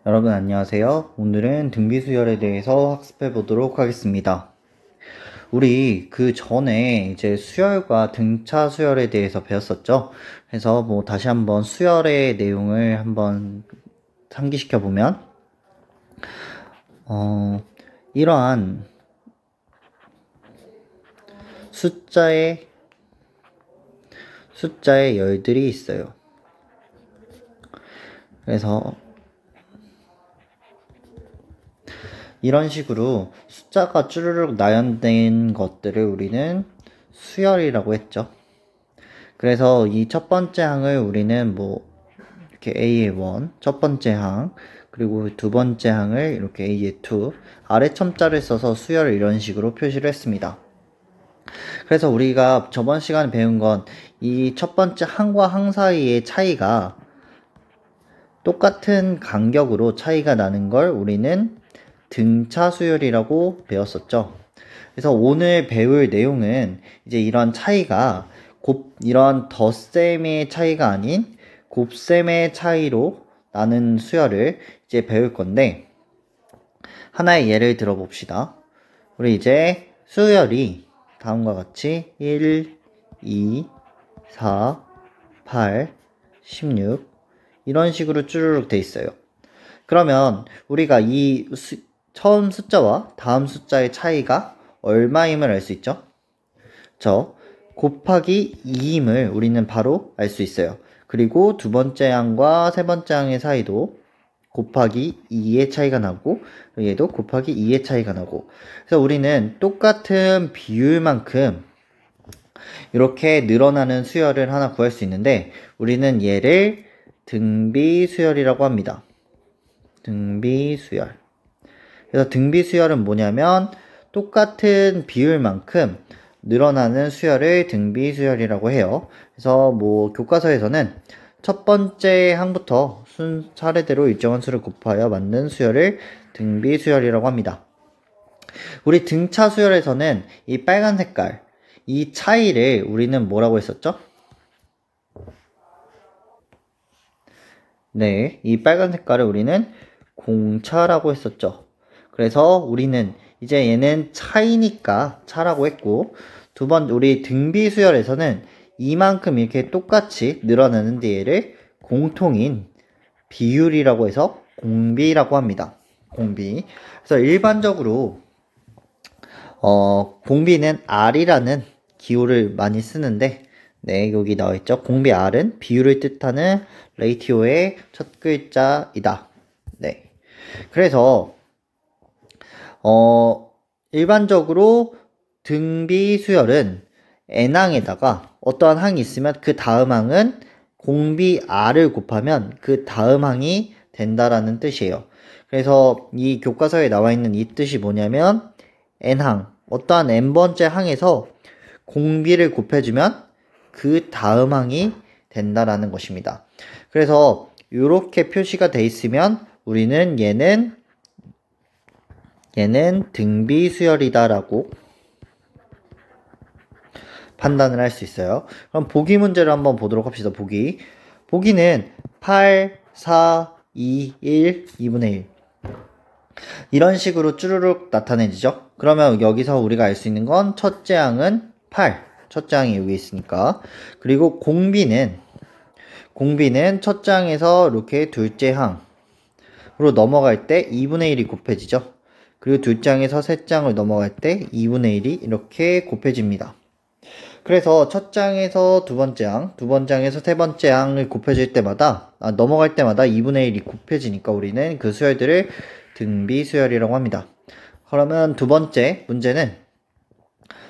여러분 안녕하세요. 오늘은 등비수열에 대해서 학습해 보도록 하겠습니다. 우리 그 전에 이제 수열과 등차 수열에 대해서 배웠었죠. 그래서 다시 한번 수열의 내용을 한번 상기시켜 보면 이러한 숫자의 열들이 있어요. 그래서 이런 식으로 숫자가 쭈르륵 나열된 것들을 우리는 수열이라고 했죠. 그래서 이 첫 번째 항을 우리는 이렇게 A의 1, 첫 번째 항, 그리고 두 번째 항을 이렇게 A의 2, 아래 첨자를 써서 수열을 이런 식으로 표시를 했습니다. 그래서 우리가 저번 시간에 배운 건 이 첫 번째 항과 항 사이의 차이가 똑같은 간격으로 차이가 나는 걸 우리는 등차 수열이라고 배웠었죠. 그래서 오늘 배울 내용은 이제 이런 차이가 이런 덧셈의 차이가 아닌 곱셈의 차이로 나는 수열을 이제 배울 건데, 하나의 예를 들어 봅시다. 우리 이제 수열이 다음과 같이 1, 2, 4, 8, 16 이런 식으로 쭈르륵 돼 있어요. 그러면 우리가 처음 숫자와 다음 숫자의 차이가 얼마임을 알 수 있죠? 곱하기 2임을 우리는 바로 알 수 있어요. 그리고 두 번째 항과 세 번째 항의 사이도 곱하기 2의 차이가 나고, 얘도 곱하기 2의 차이가 나고, 그래서 우리는 똑같은 비율만큼 이렇게 늘어나는 수열을 하나 구할 수 있는데, 우리는 얘를 등비수열이라고 합니다. 등비수열. 그래서 등비수열은 뭐냐면 똑같은 비율만큼 늘어나는 수열을 등비수열이라고 해요. 그래서 교과서에서는 첫 번째 항부터 차례대로 일정한 수를 곱하여 만든 수열을 등비수열이라고 합니다. 우리 등차 수열에서는 이 빨간 색깔, 이 차이를 우리는 뭐라고 했었죠? 네, 이 빨간 색깔을 우리는 공차라고 했었죠. 그래서 우리는 이제 얘는 차이니까 차라고 했고, 우리 등비수열에서는 이만큼 이렇게 똑같이 늘어나는데 얘를 공통인 비율이라고 해서 공비라고 합니다. 공비. 그래서 일반적으로 공비는 R이라는 기호를 많이 쓰는데, 네, 여기 나와있죠. 공비 R은 비율을 뜻하는 레이티오의 첫 글자이다. 네. 그래서 일반적으로 등비수열은 n항에다가 어떠한 항이 있으면 그 다음 항은 공비 r을 곱하면 그 다음 항이 된다라는 뜻이에요. 그래서 이 교과서에 나와 있는 이 뜻이 뭐냐면 n항, 어떠한 n번째 항에서 공비를 곱해주면 그 다음 항이 된다라는 것입니다. 그래서 이렇게 표시가 돼 있으면 우리는 얘는 등비수열이다라고 판단을 할 수 있어요. 그럼 보기 문제를 한번 보도록 합시다. 보기는 8, 4, 2, 1, 2분의 1 이런 식으로 쭈르륵 나타내지죠. 그러면 여기서 우리가 알 수 있는 건 첫째 항은 8, 첫째 항이 여기 있으니까. 그리고 공비는 첫째 항에서 이렇게 둘째 항으로 넘어갈 때 2분의 1이 곱해지죠. 그리고 둘째 항에서 셋째 항을 넘어갈 때 2분의 1이 이렇게 곱해집니다. 그래서 첫째 항에서 두 번째 항에서 세 번째 항을 곱해질 때마다, 넘어갈 때마다 2분의 1이 곱해지니까 우리는 그 수열들을 등비수열이라고 합니다. 그러면 두 번째 문제는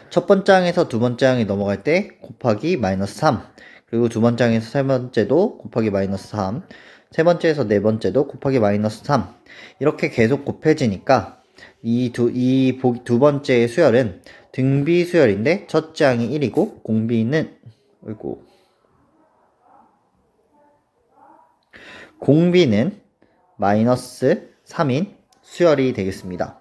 첫 번째 항에서 두 번째 항이 넘어갈 때 곱하기 마이너스 3, 그리고 두 번째 항에서 세 번째도 곱하기 마이너스 3, 세 번째에서 네 번째도 곱하기 마이너스 3, 이렇게 계속 곱해지니까 두 번째의 수열은 등비수열인데 첫째 항이 1이고 공비는 마이너스 3인 수열이 되겠습니다.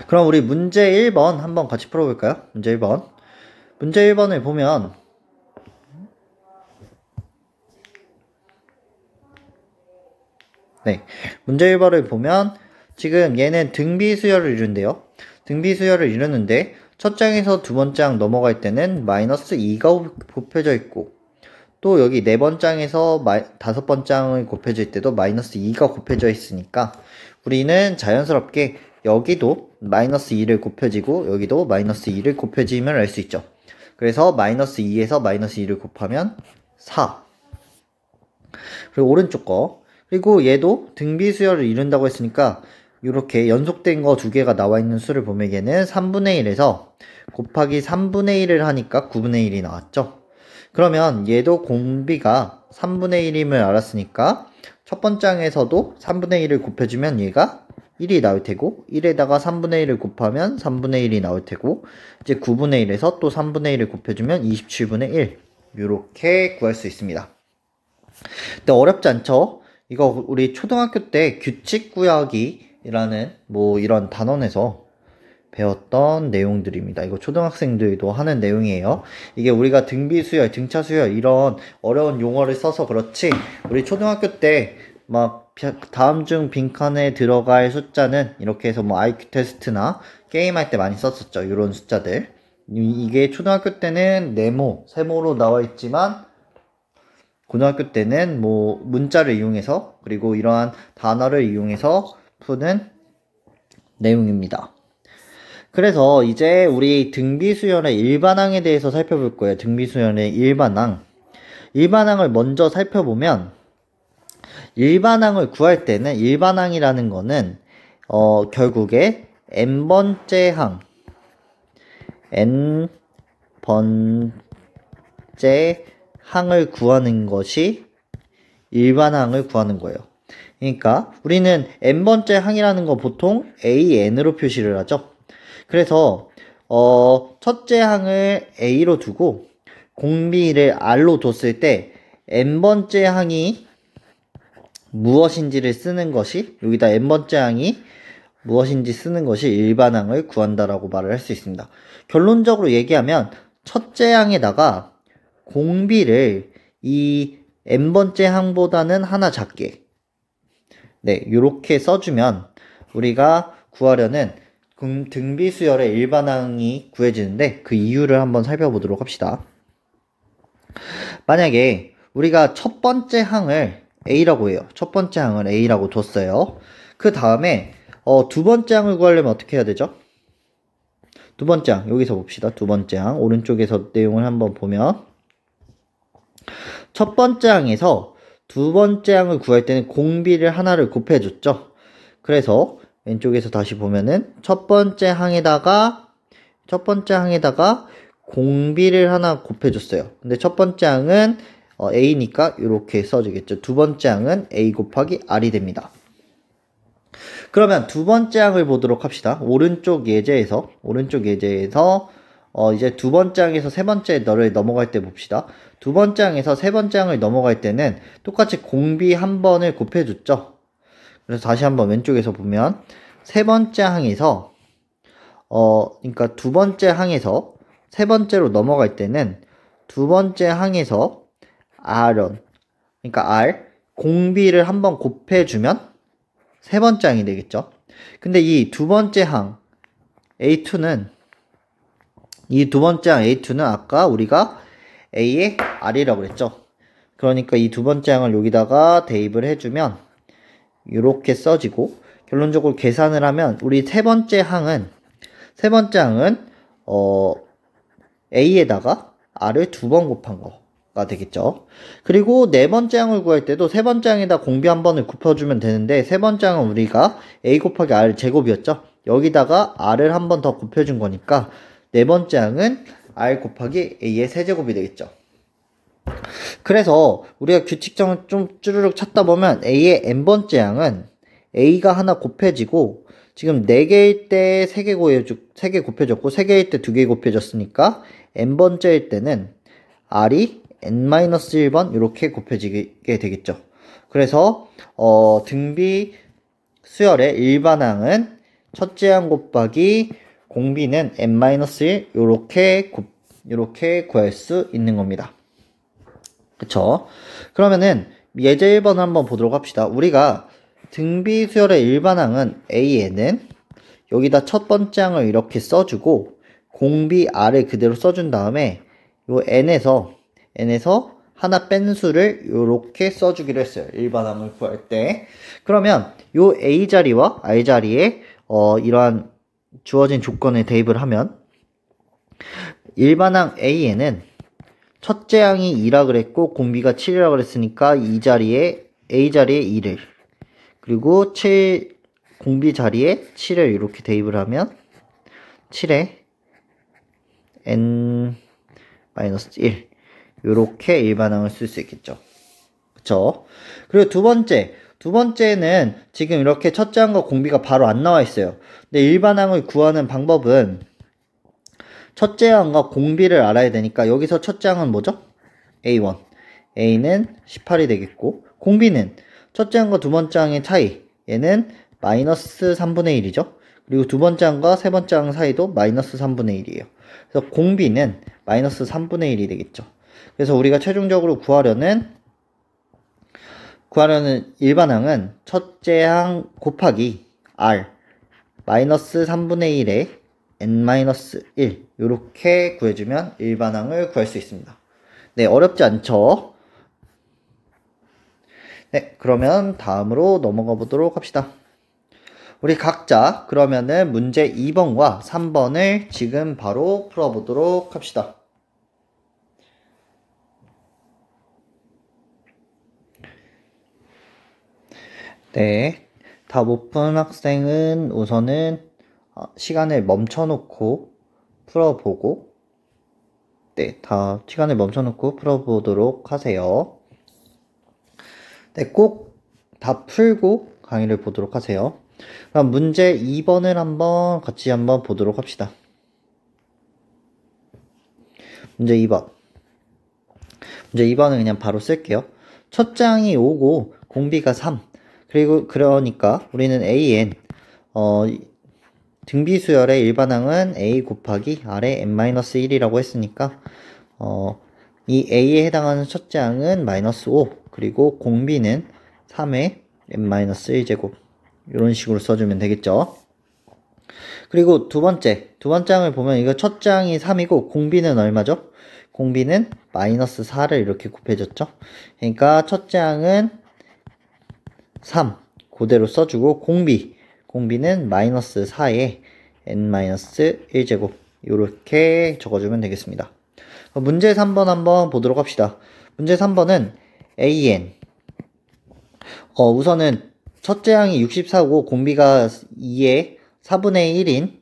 그럼 우리 문제 1번 한번 같이 풀어볼까요? 문제 1번을 보면 네. 문제 1번을 보면 지금 얘는 등비수열을 이룬대요. 등비수열을 이루는데 첫 장에서 두 번째 장 넘어갈 때는 마이너스 2가 곱해져 있고 또 여기 네 번째 장에서 다섯 번째 장을 곱해질 때도 마이너스 2가 곱해져 있으니까 우리는 자연스럽게 여기도 마이너스 2를 곱해지고 여기도 마이너스 2를 곱해지면 알 수 있죠. 그래서 마이너스 2에서 마이너스 2를 곱하면 4. 그리고 오른쪽 거. 그리고 얘도 등비수열을 이룬다고 했으니까 이렇게 연속된 거 두 개가 나와 있는 수를 보면 얘는 3분의 1에서 곱하기 3분의 1을 하니까 9분의 1이 나왔죠. 그러면 얘도 공비가 3분의 1임을 알았으니까 첫 번째 장에서도 3분의 1을 곱해주면 얘가 1이 나올 테고 1에다가 3분의 1을 곱하면 3분의 1이 나올 테고 이제 9분의 1에서 또 3분의 1을 곱해주면 27분의 1 이렇게 구할 수 있습니다. 근데 어렵지 않죠? 이거 우리 초등학교 때 규칙 구하기라는 뭐 이런 단원에서 배웠던 내용들입니다. 이거 초등학생들도 하는 내용이에요. 이게 우리가 등비수열, 등차수열 이런 어려운 용어를 써서 그렇지 우리 초등학교 때 막 다음 중 빈칸에 들어갈 숫자는 이렇게 해서 뭐 IQ 테스트나 게임할 때 많이 썼었죠. 이런 숫자들. 이게 초등학교 때는 네모, 세모로 나와 있지만 고등학교 때는 뭐 문자를 이용해서 그리고 이러한 단어를 이용해서 푸는 내용입니다. 그래서 이제 우리 등비수열의 일반항에 대해서 살펴볼 거예요. 등비수열의 일반항. 일반항을 먼저 살펴보면 일반항을 구할 때는 일반항이라는 거는 결국에 n번째 항 n번째 항을 구하는 것이 일반항을 구하는 거예요. 그러니까 우리는 n번째 항이라는 거 보통 AN으로 표시를 하죠. 그래서 첫째 항을 A로 두고 공비를 R로 뒀을 때 n번째 항이 무엇인지를 쓰는 것이 여기다 n번째 항이 무엇인지 쓰는 것이 일반항을 구한다라고 말을 할 수 있습니다. 결론적으로 얘기하면 첫째 항에다가 공비를 이 n번째 항보다는 하나 작게 요렇게 써주면 우리가 구하려는 등비수열의 일반항이 구해지는데 그 이유를 한번 살펴보도록 합시다. 만약에 우리가 첫 번째 항을 A라고 해요. 첫 번째 항을 A라고 뒀어요. 그 다음에 두 번째 항을 구하려면 어떻게 해야 되죠? 두 번째 항 여기서 봅시다. 두 번째 항 오른쪽에서 내용을 한번 보면 첫 번째 항에서 두 번째 항을 구할 때는 공비를 하나를 곱해줬죠. 그래서 왼쪽에서 다시 보면은 첫 번째 항에다가 공비를 하나 곱해줬어요. 근데 첫 번째 항은 A니까 이렇게 써주겠죠. 두 번째 항은 A 곱하기 R이 됩니다. 그러면 두 번째 항을 보도록 합시다. 오른쪽 예제에서 이제 두 번째 항에서 세 번째 너를 넘어갈 때 봅시다. 두 번째 항에서 세 번째 항을 넘어갈 때는 똑같이 공비 한 번을 곱해줬죠. 그래서 다시 한번 왼쪽에서 보면 세 번째 항에서 그러니까 두 번째 항에서 세 번째로 넘어갈 때는 두 번째 항에서 그러니까 R 공비를 한번 곱해주면 세 번째 항이 되겠죠. 근데 이 두 번째 항 A2는 아까 우리가 A의 R이라고 그랬죠. 그러니까 이 두 번째 항을 여기다가 대입을 해주면 이렇게 써지고 결론적으로 계산을 하면 우리 세 번째 항은 A에다가 R을 두 번 곱한 거가 되겠죠. 그리고 네 번째 항을 구할 때도 세 번째 항에다 공비 한 번을 곱해주면 되는데 세 번째 항은 우리가 A 곱하기 R 제곱이었죠. 여기다가 R을 한 번 더 곱해준 거니까 네 번째 항은 R 곱하기 A의 세제곱이 되겠죠. 그래서 우리가 규칙점을 좀 쭈르륵 찾다 보면 A의 n번째 항은 A가 하나 곱해지고 지금 4개일 때 3개 곱해졌고 3개일 때 2개 곱해졌으니까 n번째일 때는 R이 n-1번 이렇게 곱해지게 되겠죠. 그래서 등비 수열의 일반항은 첫째 항 곱하기 공비는 n-1 이렇게 구할 수 있는 겁니다. 그쵸? 그러면은 예제 1번 한번 보도록 합시다. 우리가 등비수열의 일반항은 A에는 여기다 첫 번째 항을 이렇게 써주고 공비 R을 그대로 써준 다음에 요 N에서 하나 뺀 수를 이렇게 써주기로 했어요. 일반항을 구할 때. 그러면 요 A 자리와 R 자리에 이러한 주어진 조건을 대입을 하면 일반항 A에는 첫째 항이 2라 그랬고 공비가 7이라 그랬으니까 이 자리에 A 자리에 2를 그리고 공비 자리에 7을 이렇게 대입을 하면 7에 n-1 이렇게 일반항을 쓸 수 있겠죠. 그쵸? 그리고 두 번째는 지금 이렇게 첫째 항과 공비가 바로 안 나와 있어요. 근데 일반항을 구하는 방법은 첫째 항과 공비를 알아야 되니까 여기서 첫째 항은 뭐죠? A1. A는 18이 되겠고 공비는 첫째 항과 두 번째 항의 차이. 얘는 마이너스 3분의 1이죠. 그리고 두 번째 항과 세 번째 항 사이도 마이너스 3분의 1이에요. 그래서 공비는 마이너스 3분의 1이 되겠죠. 그래서 우리가 최종적으로 구하려는 일반항은 첫째 항 곱하기 R 마이너스 3분의 1에 n-1 이렇게 구해주면 일반항을 구할 수 있습니다. 네, 어렵지 않죠? 네, 그러면 다음으로 넘어가 보도록 합시다. 우리 각자 그러면은 문제 2번과 3번을 지금 바로 풀어보도록 합시다. 네, 다 못 푼 학생은 우선은 시간을 멈춰놓고 풀어보고 네, 다 시간을 멈춰놓고 풀어보도록 하세요. 네, 꼭 다 풀고 강의를 보도록 하세요. 그럼 문제 2번을 같이 한번 보도록 합시다. 문제 2번. 문제 2번은 그냥 바로 쓸게요. 첫째 항이 5고 공비가 3. 그러니까 우리는 AN 등비수열의 일반항은 A 곱하기 R의 n-1이라고 했으니까 이 A에 해당하는 첫째 항은 마이너스 5 그리고 공비는 3의 n-1제곱 이런 식으로 써주면 되겠죠. 그리고 두 번째 항을 보면 이거 첫째 항이 3이고 공비는 얼마죠? 공비는 마이너스 4를 이렇게 곱해줬죠. 그러니까 첫째 항은 3 그대로 써주고 공비는 마이너스 4에 n-1제곱 이렇게 적어주면 되겠습니다. 문제 3번 한번 보도록 합시다. 문제 3번은 AN 우선은 첫째 항이 64고 공비가 2의 4분의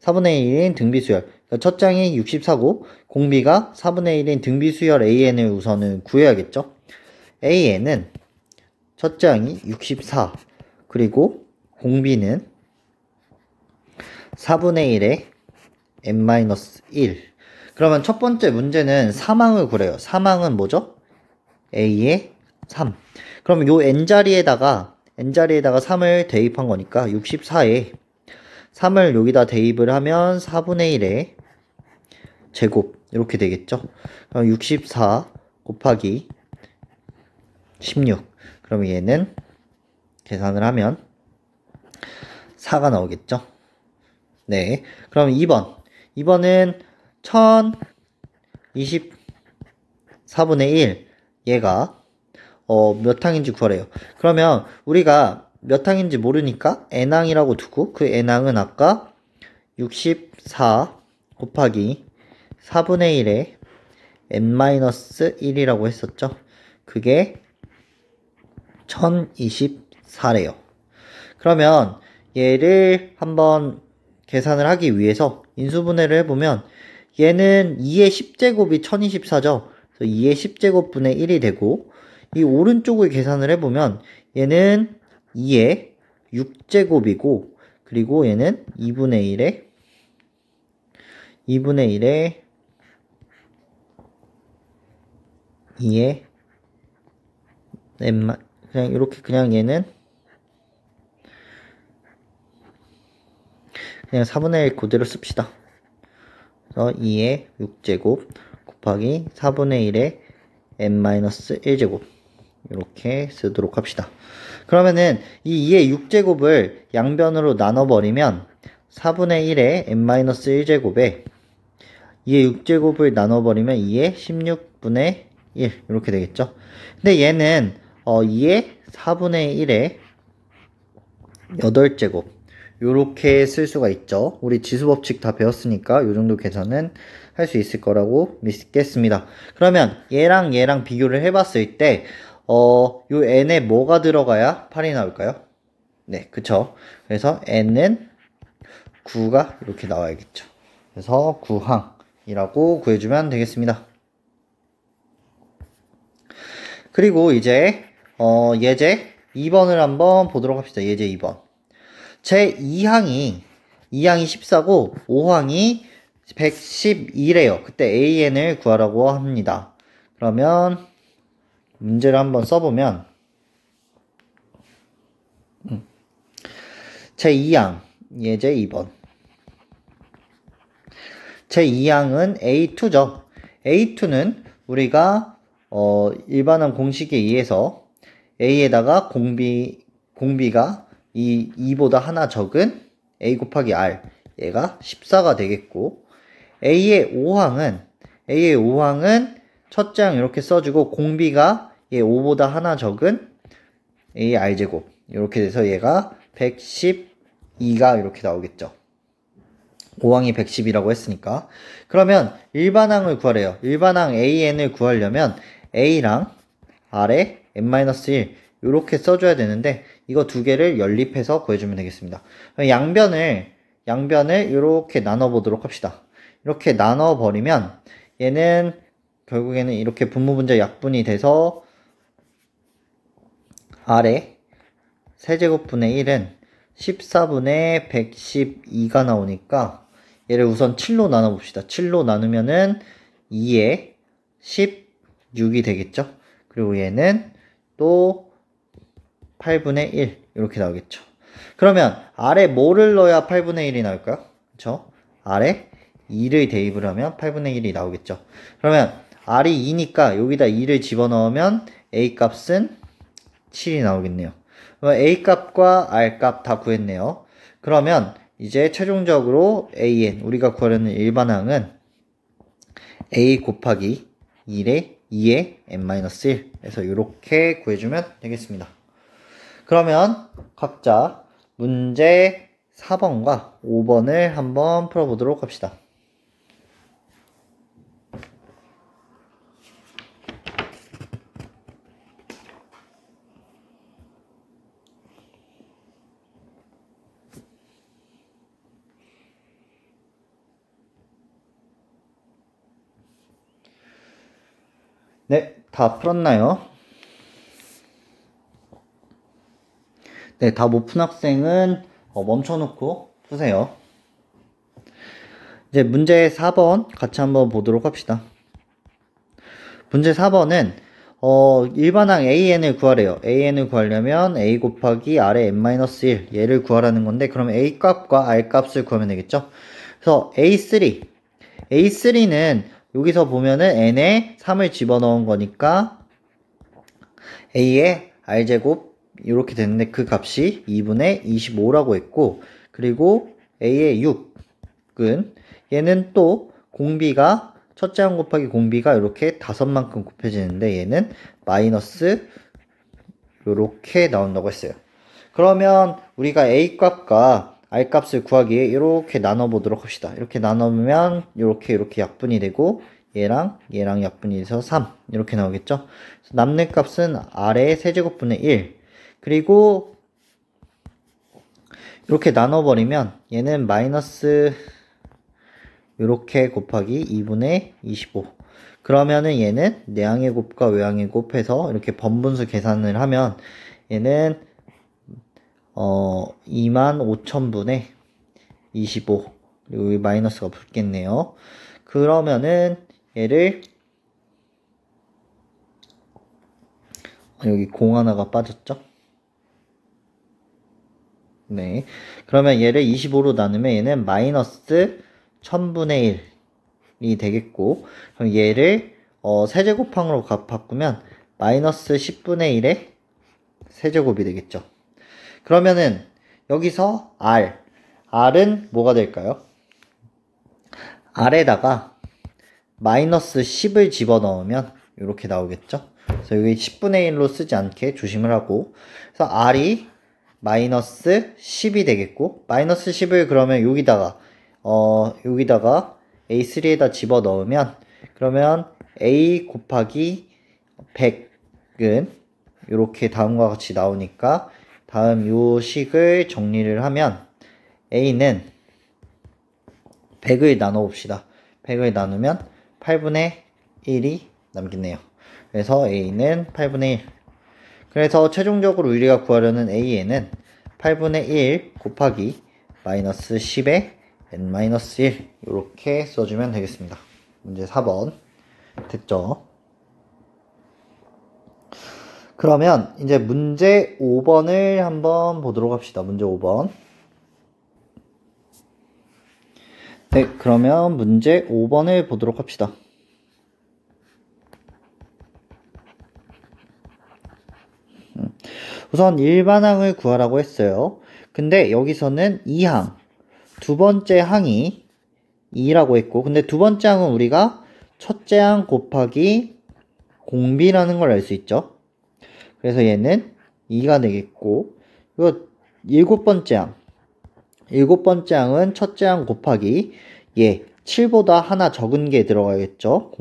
1인 등비수열. 그러니까 첫째 항이 64고 공비가 4분의 1인 등비수열 AN을 우선은 구해야겠죠. AN은 첫째 항이 64 그리고 공비는 4분의 1에 n-1 그러면 첫 번째 문제는 3항을 구래요. 3항은 뭐죠? A의 3 그러면 요 n자리에다가 3을 대입한 거니까 64에 3을 여기다 대입을 하면 4분의 1의 제곱 이렇게 되겠죠. 그럼 64 곱하기 16 그러면 얘는 계산을 하면 4가 나오겠죠. 네, 그럼 2번은 1024분의 1 얘가 몇 항인지 구하래요. 그러면 우리가 몇 항인지 모르니까 n항이라고 두고 그 n항은 아까 64 곱하기 4분의 1에 n-1이라고 했었죠. 그게 1024래요. 그러면 얘를 한번 계산을 하기 위해서 인수분해를 해보면 얘는 2의 10제곱이 1024죠. 그래서 2의 10제곱분의 1이 되고 이 오른쪽을 계산을 해보면 얘는 2의 6제곱이고 그리고 얘는 2분의 1에 2의 그냥 이렇게 그냥 얘는 그냥 4분의 1 그대로 씁시다. 그래서 2의 6제곱 곱하기 4분의 1의 n-1제곱 이렇게 쓰도록 합시다. 그러면은 이 2의 6제곱을 양변으로 나눠버리면 4분의 1의 n-1제곱에 2의 6제곱을 나눠버리면 2의 16분의 1 이렇게 되겠죠. 근데 얘는 2의 4분의 1의 8제곱 요렇게 쓸 수가 있죠. 우리 지수법칙 다 배웠으니까 요 정도 계산은 할 수 있을 거라고 믿겠습니다. 그러면 얘랑 얘랑 비교를 해봤을 때 요 n에 뭐가 들어가야 8이 나올까요? 네, 그쵸. 그래서 n은 9가 이렇게 나와야겠죠. 그래서 9항이라고 구해주면 되겠습니다. 그리고 이제 예제 2번을 한번 보도록 합시다. 예제 2번. 제 2항이 14고 5항이 112래요. 그때 AN을 구하라고 합니다. 그러면 문제를 한번 써보면 제 2항 예제 2번 제 2항은 A2죠. A2는 우리가 일반항 공식에 의해서 A에다가 공비가 이 2보다 하나 적은 A 곱하기 R 얘가 14가 되겠고 A의 5항은 첫째 항 이렇게 써주고 공비가 얘 5보다 하나 적은 A R제곱 이렇게 돼서 얘가 112가 이렇게 나오겠죠. 5항이 110이라고 했으니까. 그러면 일반항을 구하래요. 일반항 AN을 구하려면 A랑 R에 n-1 이렇게 써줘야 되는데 이거 두 개를 연립해서 구해주면 되겠습니다. 양변을 이렇게 나눠보도록 합시다. 이렇게 나눠버리면 얘는 결국에는 이렇게 분모분자 약분이 돼서 R에 세제곱분의 1은 14분의 112가 나오니까 얘를 우선 7로 나눠봅시다. 7로 나누면은 2에 16이 되겠죠. 그리고 얘는 또 8분의 1 이렇게 나오겠죠. 그러면 R에 뭐를 넣어야 8분의 1이 나올까요? 그쵸? R에 2를 대입을 하면 8분의 1이 나오겠죠. 그러면 R이 2니까 여기다 2를 집어넣으면 A 값은 7이 나오겠네요. A 값과 R 값 다 구했네요. 그러면 이제 최종적으로 AN 우리가 구하려는 일반항은 A 곱하기 2의 n-1 해서 이렇게 구해주면 되겠습니다. 그러면 각자 문제 4번과 5번을 한번 풀어보도록 합시다. 네, 다 풀었나요? 네, 다 못 푼 학생은 멈춰놓고 푸세요. 이제 문제 4번 같이 한번 보도록 합시다. 문제 4번은 일반항 AN을 구하래요. AN을 구하려면 A 곱하기 R의 n-1 얘를 구하라는 건데 그럼 A 값과 R 값을 구하면 되겠죠? 그래서 A3는 여기서 보면은 n에 3을 집어넣은 거니까 a의 r제곱 이렇게 됐는데 그 값이 2분의 25라고 했고 그리고 a의 6은 얘는 또 공비가 첫째 항 곱하기 공비가 이렇게 5만큼 곱해지는데 얘는 마이너스 이렇게 나온다고 했어요. 그러면 우리가 a 값과 R 값을 구하기 위해 이렇게 나눠보도록 합시다. 이렇게 나누면 이렇게 약분이 되고 얘랑 약분이 돼서 3 이렇게 나오겠죠. 그래서 남는 값은 R의 세제곱분의 1 그리고 이렇게 나눠버리면 얘는 마이너스 이렇게 곱하기 2분의 25 그러면은 얘는 내항의 곱과 외항의 곱해서 이렇게 번분수 계산을 하면 얘는 25,000분의 25 그리고 이 마이너스가 붙겠네요. 그러면은 얘를 여기 공 하나가 빠졌죠? 네. 그러면 얘를 25로 나누면 얘는 마이너스 1000분의 1이 되겠고 그럼 얘를 세제곱항으로 바꾸면 마이너스 10분의 1의 세제곱이 되겠죠. 그러면은 여기서 R은 뭐가 될까요? R에다가 마이너스 10을 집어넣으면 이렇게 나오겠죠. 그래서 여기 10분의 1로 쓰지 않게 조심을 하고, 그래서 R이 마이너스 10이 되겠고, 마이너스 10을 그러면 여기다가 A3에다 집어넣으면, 그러면 A 곱하기 100은 이렇게 다음과 같이 나오니까, 다음 요 식을 정리를 하면 A는 100을 나눠 봅시다. 100을 나누면 8분의 1이 남겠네요. 그래서 A는 8분의 1. 그래서 최종적으로 우리가 구하려는 A에는 8분의 1 곱하기 마이너스 10의 n-1 이렇게 써주면 되겠습니다. 문제 4번 됐죠? 그러면 이제 문제 5번을 한번 보도록 합시다. 문제 5번. 네, 그러면 문제 5번을 보도록 합시다. 우선 일반항을 구하라고 했어요. 근데 여기서는 2항, 두 번째 항이 2라고 했고, 근데 두 번째 항은 우리가 첫째 항 곱하기 공비라는 걸 알 수 있죠. 그래서 얘는 2가 되겠고, 이거 일곱 번째 항은 첫째 항 곱하기 7보다 하나 적은 게 들어가겠죠.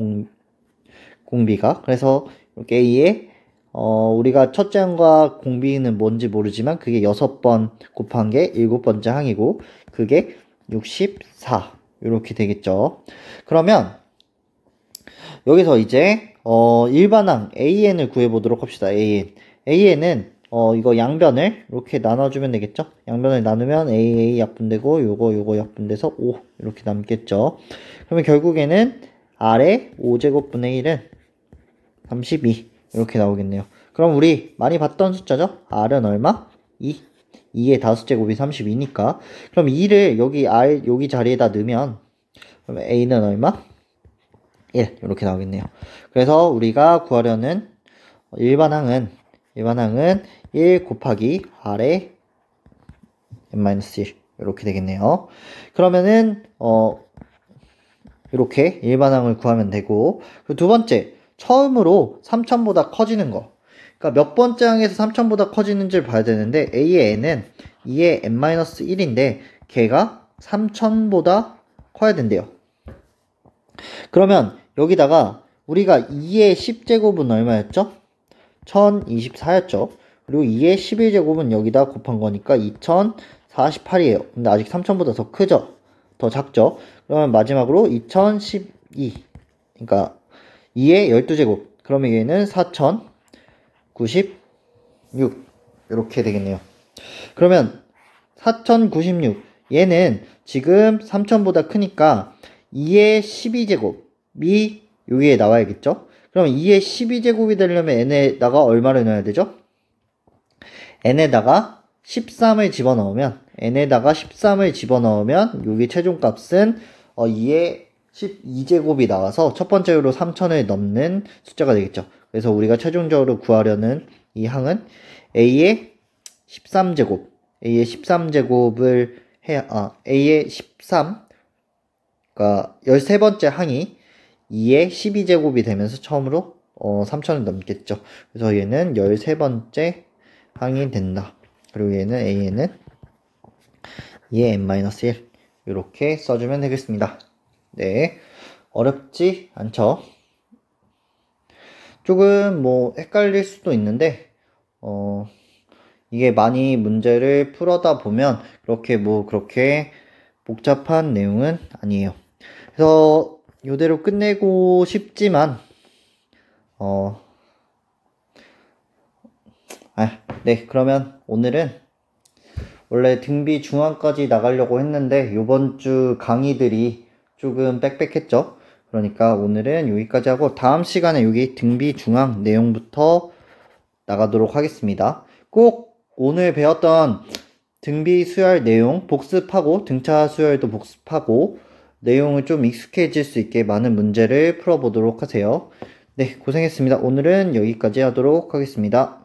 공비가. 그래서 이렇게 A에 우리가 첫째 항과 공비는 뭔지 모르지만 그게 6번 곱한 게 일곱 번째 항이고 그게 64 이렇게 되겠죠. 그러면 여기서 이제 일반항 AN을 구해보도록 합시다. AN은 이거 양변을 이렇게 나눠주면 되겠죠. 양변을 나누면 AA 약분되고 요거 약분돼서 5 이렇게 남겠죠. 그러면 결국에는 R의 5제곱분의 1은 32 이렇게 나오겠네요. 그럼 우리 많이 봤던 숫자죠? R은 얼마? 2. 2의 다수제곱이 32니까 그럼 2를 여기 자리에다 넣으면 그러면 A는 얼마? 1 이렇게 나오겠네요. 그래서 우리가 구하려는 일반항은 1 곱하기 R의 n-1 이렇게 되겠네요. 그러면은 이렇게 일반항을 구하면 되고 두 번째 처음으로 3000보다 커지는 거. 그러니까 몇 번째 항에서 3000보다 커지는지를 봐야 되는데 A의 n은 2의 n-1인데 걔가 3000보다 커야 된대요. 그러면 여기다가 우리가 2의 10제곱은 얼마였죠? 1024였죠. 그리고 2의 11제곱은 여기다 곱한 거니까 2048이에요. 근데 아직 3000보다 더 크죠? 더 작죠? 그러면 마지막으로 2012. 그러니까 2의 12제곱. 그러면 얘는 4096. 이렇게 되겠네요. 그러면 4096. 얘는 지금 3000보다 크니까 2의 12제곱이 여기에 나와야겠죠? 그럼 2의 12제곱이 되려면 n에다가 얼마를 넣어야 되죠? n에다가 13을 집어넣으면 여기 최종값은 2의 12제곱이 나와서 첫 번째로 3000을 넘는 숫자가 되겠죠. 그래서 우리가 최종적으로 구하려는 이 항은 A의 13제곱을 A의 13, 그러니까 13번째 항이 2의 12제곱이 되면서 처음으로 3000을 넘겠죠. 그래서 얘는 13번째 항이 된다. 그리고 얘는 A는 2의 n-1 이렇게 써주면 되겠습니다. 네, 어렵지 않죠? 조금 헷갈릴 수도 있는데 이게 많이 문제를 풀어다 보면 그렇게 복잡한 내용은 아니에요. 그래서 이대로 끝내고 싶지만 네, 그러면 오늘은 원래 등비 중앙까지 나가려고 했는데 이번 주 강의들이 조금 빽빽했죠. 그러니까 오늘은 여기까지 하고 다음 시간에 여기 등비 중앙 내용부터 나가도록 하겠습니다. 꼭 오늘 배웠던 등비 수열 내용 복습하고 등차 수열도 복습하고 내용을 좀 익숙해질 수 있게 많은 문제를 풀어보도록 하세요. 네, 고생했습니다. 오늘은 여기까지 하도록 하겠습니다.